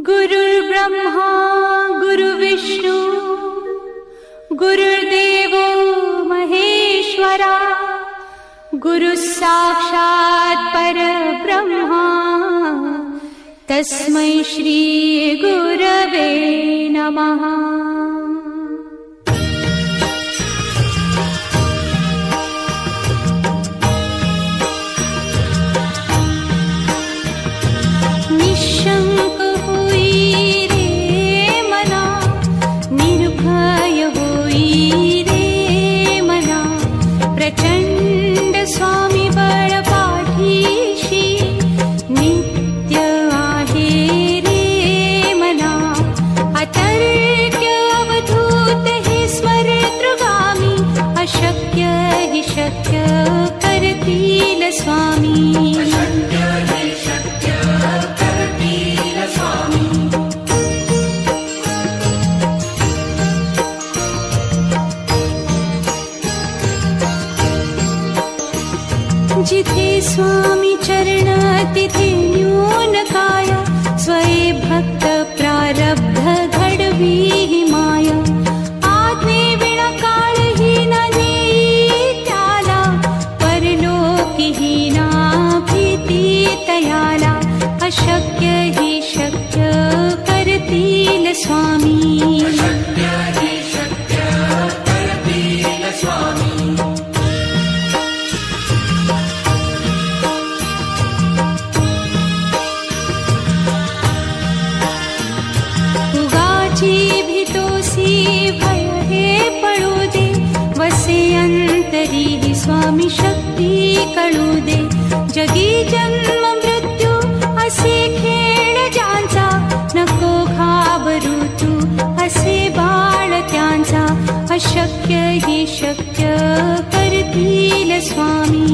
गुरुर्ब्रह्मा गुरुर्विष्णू गुरुर्देवो महेश्वरा गुरुः साक्षात् परब्रह्मा तस्मै श्री गुरवे नमः। निशंक होई रे मना, निर्भय होई रे मना, प्रचंड स्वामी बळ पाठीशी नित्य आहे रे मना। अतर्क्य अवधूत हे स्मरतृगामी, अशक्य हि शक्य करतील स्वामी। जिथे स्वामी चरण तिथे न्यून काया, स्वये भक्त प्रारब्ध घडवी ही माया। आज्ञे विना काळही न नेई त्याला, परलोकी ही ना भीती तयाला। अशक्य ही शक्य करतील स्वामी। भीतोसी भय हे पळू दे, वसे अंतरी ही स्वामी शक्ती कळू दे। जगी जन्म मृत्यू असे खेळ ज्यांचा, नको घाबरू तू असे बाळ त्यांचा। अशक्य ही शक्य करतील स्वामी।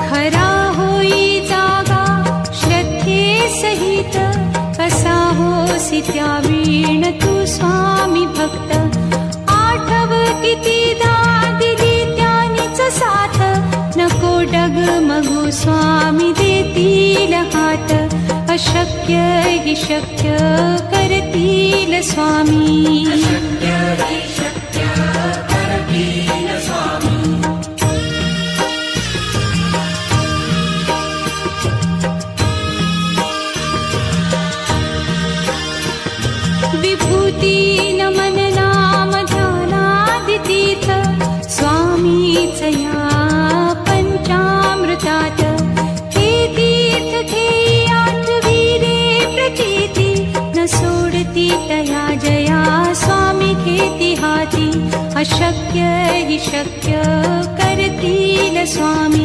खरा होई जागा श्रद्धे सहित, कसा होसी त्या वीण तू स्वामी भक्त। आठव कितीदा दिली त्यानीच साथ, नको डगमगू स्वामी देतील हात। अशक्य हि शक्य करतील स्वामी। विभूती नमन नाम ध्यानादितीर्थ, स्वामीच या पंचामृतात। हे तीर्थ घेई आठवी रे प्रचिती, न सोडती तया जया स्वामी घेती हाती। अशक्य हि शक्य करतील स्वामी।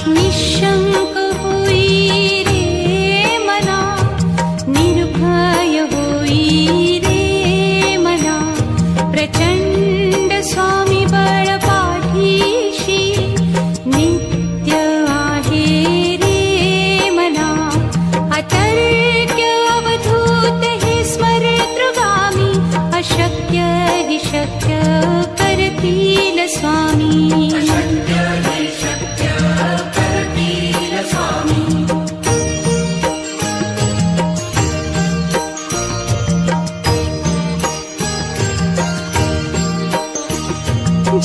निशंक होई रे मना, निर्भय होई रे मना, प्रचंड स्वामी बळ पाठीशी नित्य आहे रे मना। अतर्क्य अवधूत हे स्मरतृगामी, अशक्य हि शक्य करतील स्वामी।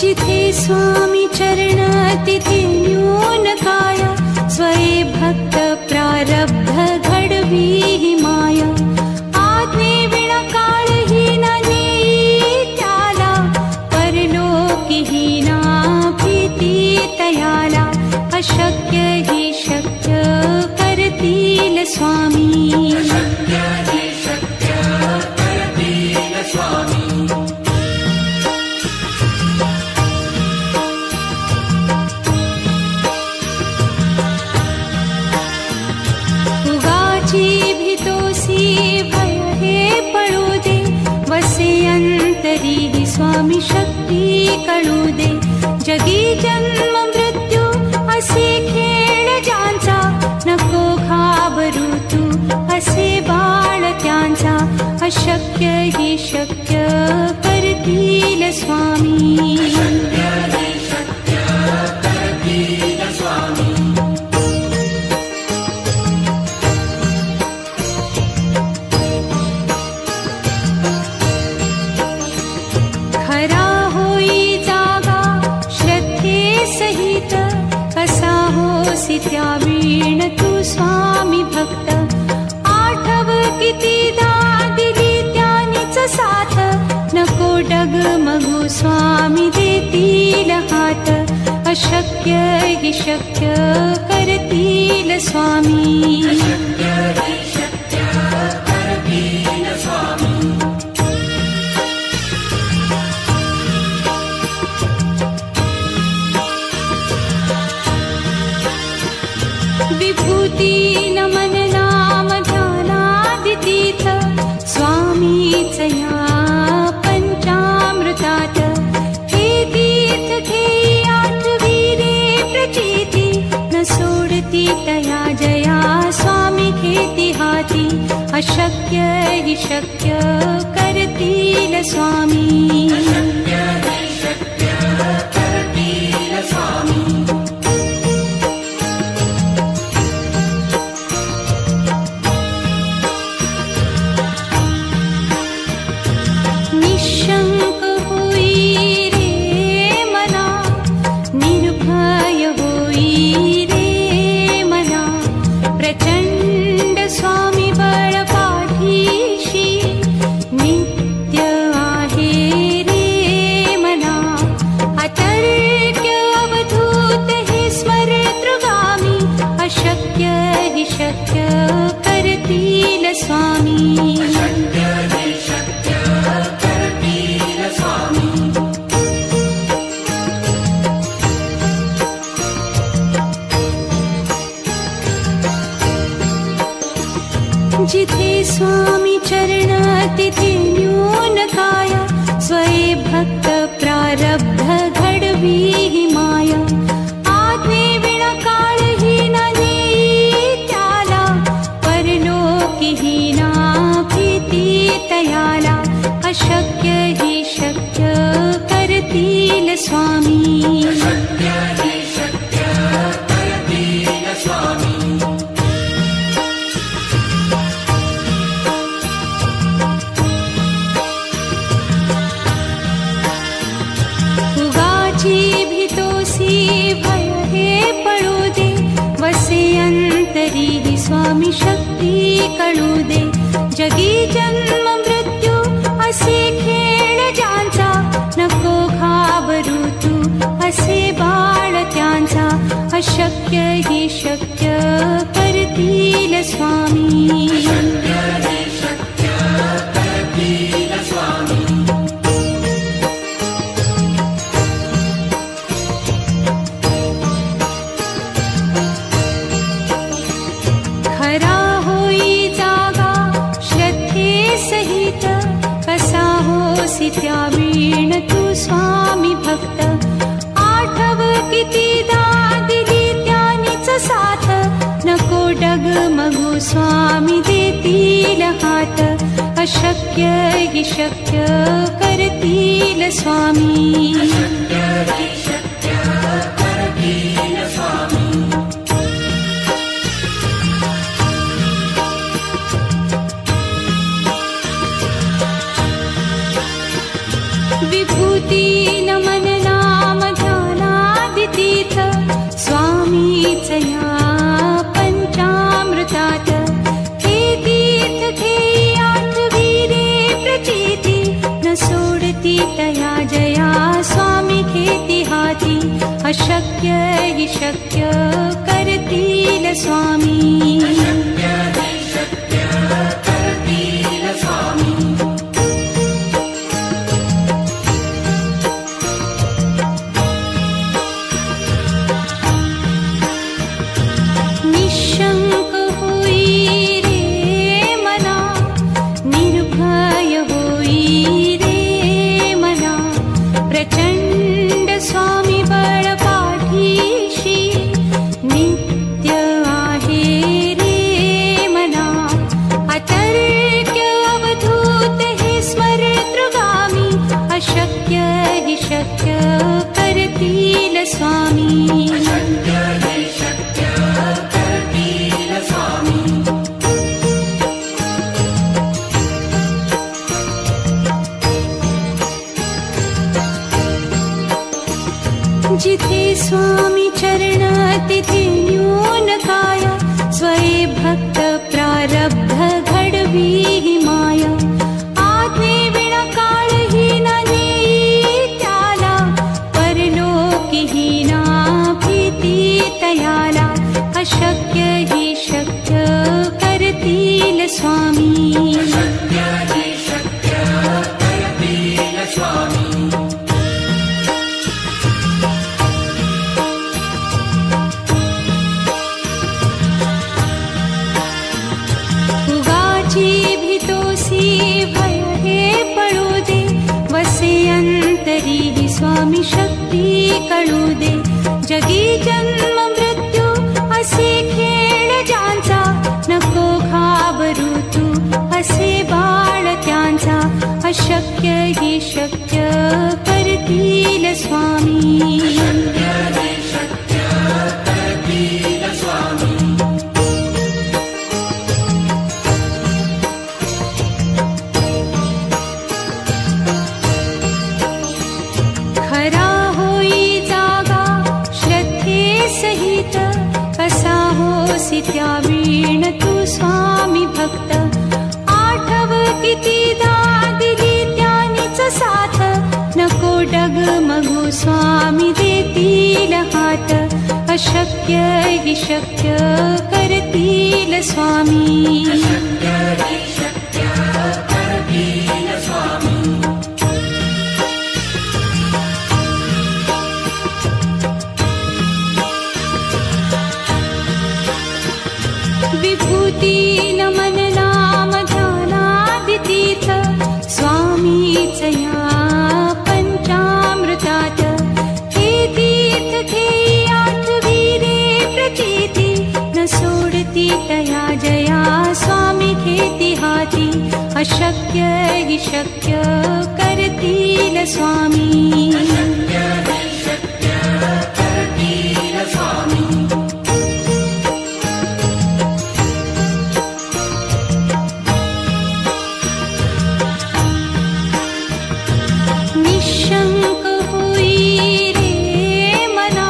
जिथे स्वामी चरण तिथे न्यून काया, स्वये भक्त प्रारब्ध घडवी ही माया। आज्ञे विना काळही न नेई त्याला, परलोकी ही ना भीती तयाला। अशक्य ही शक्य करतील स्वामी। उगाची शक्ती कळू दे. जगी जन्म मृत्यू असे खेळ ज्यांचा, नको घाबरू तू असे बाळ त्यांचा. अशक्य ही शक्य करतील स्वामी. खरा होई जागा श्रद्धे सहित, कसा होसी त्या वीण तू स्वामी भक्त. आठव कितीदा दिली त्यानीच साथ, नको डगमगू स्वामी देतील हात. अशक्य ही शक्य करतील स्वामी. विभूती नमन नाम ध्यानादितीर्थ, स्वामीच या पंचामृतात. हे तीर्थ घेई आठवी रे प्रचिती, न सोडती तया जया स्वामी घेती हाती. अशक्य ही शक्य करतील स्वामी. निशंक होई रे मना, निर्भय होई रे मना. प्रचंड स्वामी बळ पाठीशी, नित्य आहे रे मना. अतर्क्य अवधूत हे स्मरतृगामी, अशक्य हि शक्य करतील स्वामी. जिथे स्वामी चरण तिथे न्यून काया, स्वये भक्त प्रारब्ध घडवी ही माया. आज्ञे विना काळही न नेई त्याला, परलोकी ही ना भीती तयाला. अशक्य ही शक्य करतील स्वामी. भीतोसी भय हे पळू दे, वसे अंतरी ही स्वामी शक्ती कळू दे. जगी जन्म मृत्यू असे खेळ ज्यांचा, नको घाबरू तू असे बाळ त्यांचा. अशक्य ही शक्य करतील स्वामी. खरा होई जागा श्रद्धे सहित, कसा होसी त्या वीण तू स्वामी भक्त. आठव कितीदा दिली त्यानीच साथ, नको डगमगू स्वामी देतील हात. अशक्य हि शक्य करतील स्वामी. विभूती नमन नाम ध्यानादितीर्थ, स्वामीच या पंचामृतात. हे तीर्थ घेई आठवी रे प्रचिती, न सोडती तया जया स्वामी घेती हाती. अशक्य हि शक्य करतील स्वामी. निशंक होई रे मना, निर्भय होई रे मना. शक्य करतील स्वामी. जिथे स्वामी चरण तिथे न्यून काय, स्वये भक्त प्रारब्ध घडवी ही माया. आज्ञे विना काळही न नेई त्याला, परलोकी ही ना भीती तयाला. अशक्य ही शक्य करतील स्वामी. अंतरी स्वामी शक्ती कळू दे. जगी जन्म मृत्यू असे खेळ ज्यांचा, नको घाबरू तू असे बाळ त्यांचा. अशक्य ही शक्य करतील स्वामी. खरा होई जागा श्रद्धे सहित, कसा होसी त्या वीण तू स्वामी भक्त. आठव कितीदा दिली त्यानीच साथ, नको डगमगू स्वामी देतील हात. अशक्य ही शक्य करतील स्वामी. विभूती नमन नाम ध्यानादितीर्थ, स्वामीच या पंचामृतात. हे तीर्थ घेई आठवी रे प्रचिती, न सोडती तया जया स्वामी घेती हाती. अशक्य ही शक्य करतील स्वामी. निशंक होई रे मना,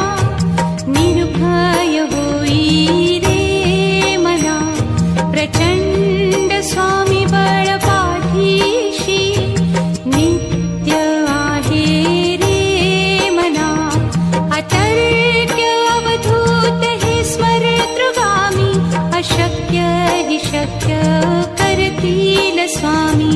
निर्भय होई रे मना. प्रचंड स्वामी बळ पाठीशी, नित्य आहे रे मना. अतर्क्य अवधूत हे स्मरतृगामी, अशक्य ही शक्य करतील स्वामी.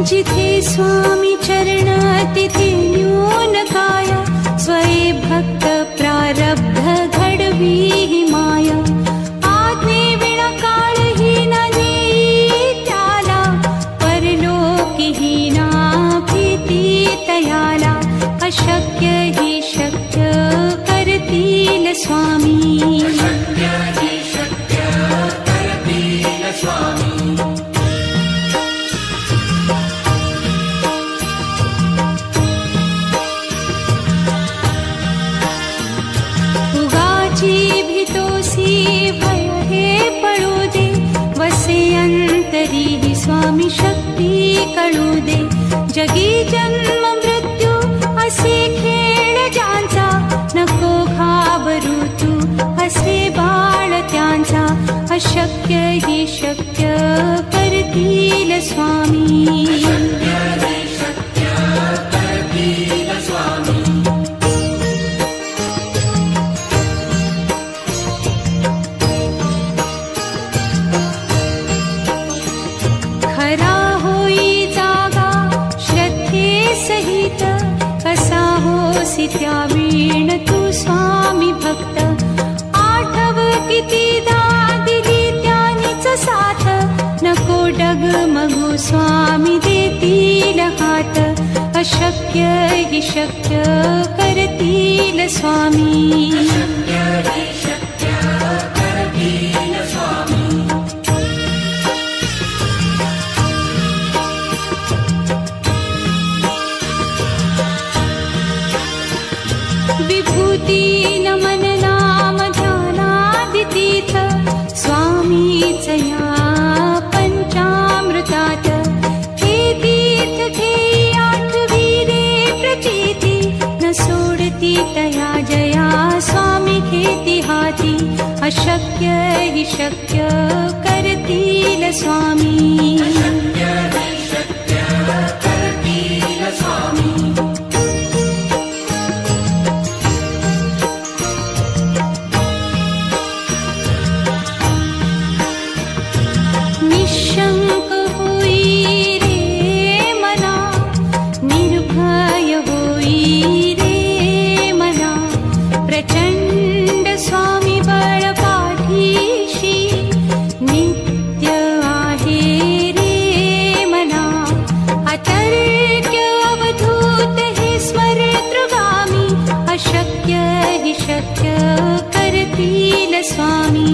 जिथे स्वामी चरण तिथे न्यून काय, स्वये भक्त प्रारब्ध घडवी ही माया. आज्ञे विना काळही न नेई त्याला, परलोकी ही ना भीती तयाला. अशक्य ही शक्य करतील स्वामी. भय हे पळू दे, वसे अंतरी स्वामी शक्ती कळू दे. जगी जन्म मृत्यू असे खेळ ज्यांचा, नको घाबरू तू असे बाळ त्यांचा. अशक्य ही शक्य करतील स्वामी. खरा होई जागा श्रद्धे सहित, कसा होसी त्या वीण तू स्वामी भक्त. आठव कितीदा दिली त्यानीच साथ, नको डगमगू स्वामी देतील हात. अशक्य हि शक्य करतील स्वामी. विभूती नमन नाम ध्यानादितीर्थ स्वामीच या पंचामृतात. हे तीर्थ घेई आठविरे प्रचिती न सोडती तया जया स्वामी घेती हाती. अशक्य हि शक्य करतील स्वामी. निशंक होई रे मना, निर्भय होई रे मना. प्रचंड स्वामी बळ पाठीशी नित्य आहे रे मना. अतर्क्य अवधूत हे स्मरतृगामी. अशक्य हि शक्य करतील स्वामी.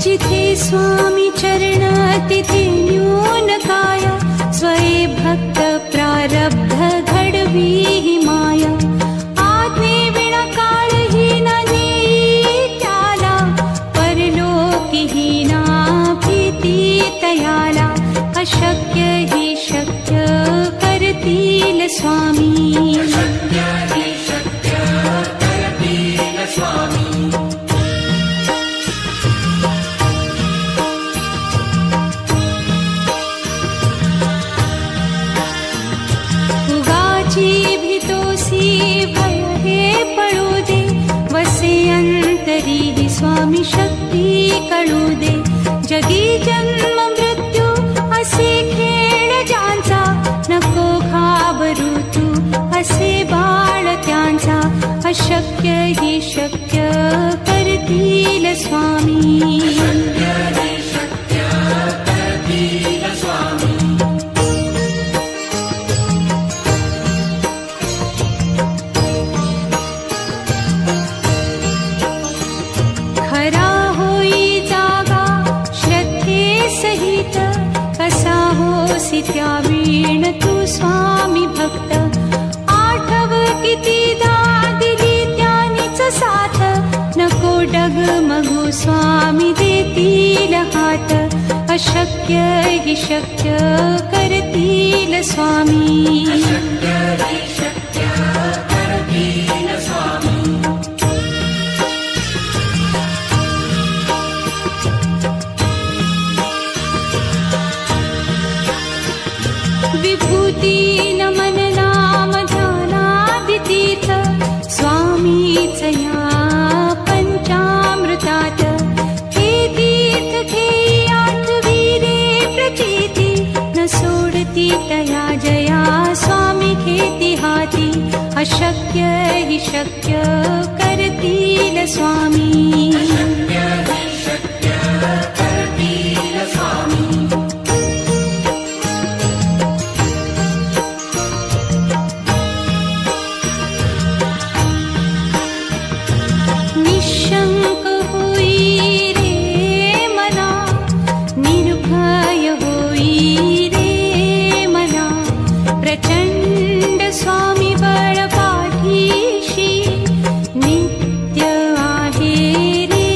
जिथे स्वामी चरण तिथे न्यून काय. स्वये भक्त प्रारब्ध घडवी ही माया. आज्ञे विना काळही न नेई त्याला. परलोकी ही ना भीती तयाला. अशक्य हि शक्य करतील स्वामी. भय हे पळू दे. वसे अंतरी ही स्वामी शक्ती कळू दे. जगी जन्म मृत्यू असे खेळ ज्यांचा. नको घाबरू तू असे बाळ त्यांचा. अशक्य हि शक्य करतील स्वामी. खरा होई जागा श्रद्धे सहित. कसा होसी त्या वीण तू स्वामी भक्त. आठव कितीदा दिली त्यानीच साथ. नको डगमगू स्वामी देतील हात. अशक्य हि शक्य करतील स्वामी. विभूती नमन नाम ध्यानादितीर्थ स्वामीच या पंचामृतात. हे तीर्थ घेई आठविरे प्रचिती न सोडती तया जया स्वामी घेती हाती. अशक्य हि शक्य करतील स्वामी. निशंक होई रे मना, निर्भय होई रे मना. प्रचंड स्वामी बळ पाठीशी नित्य आहे रे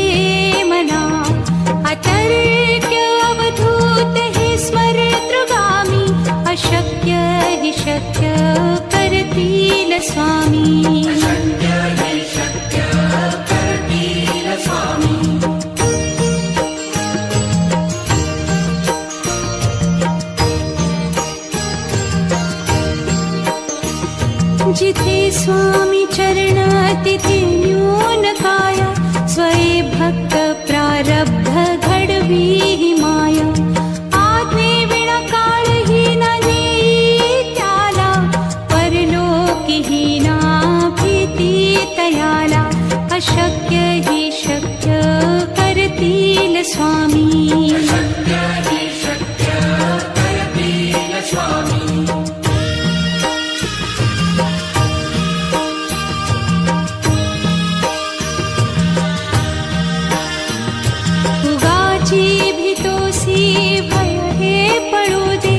अशक्य हि शक्य करतील स्वामी. उगाची भीतोसी भय हे पडू दे,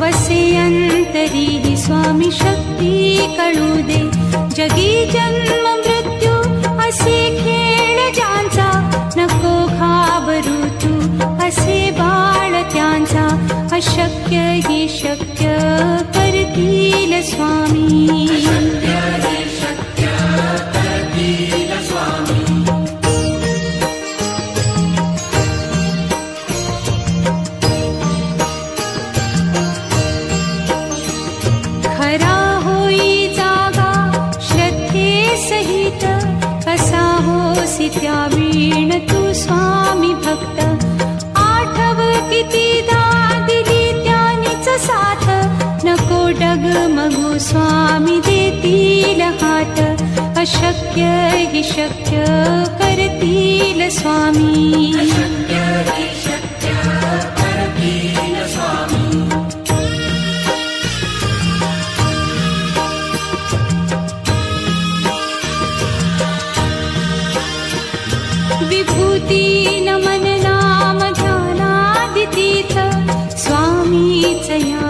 वसे अंतरी ही स्वामी शक्ती कळू दे. जगी जन्म मृत्यू असे खेळ ज्यांचा, नको घाबरू तू असे बाळ त्यांचा. अशक्य हि शक्य करतील स्वामी. खरा होई जागा श्रद्धे सहित, कसा होसी त्या वीण तू स्वामी भक्त. आठव कितीदा दिली त्यानीच साथ, नको डगमगू स्वामी देतील हात. अशक्य हि शक्य करतील स्वामी. विभूती नमन नाम ध्यानादितीर्थ, स्वामीच या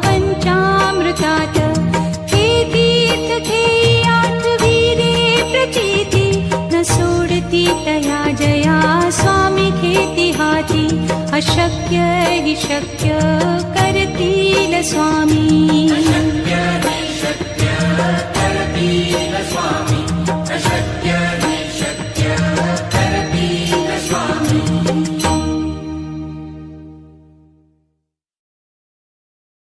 पंचामृतात. हे तीर्थ घेई आठवी रे प्रचिती, न सोडती तया जया स्वामी घेती हाती. अशक्य हि शक्य करतील स्वामी.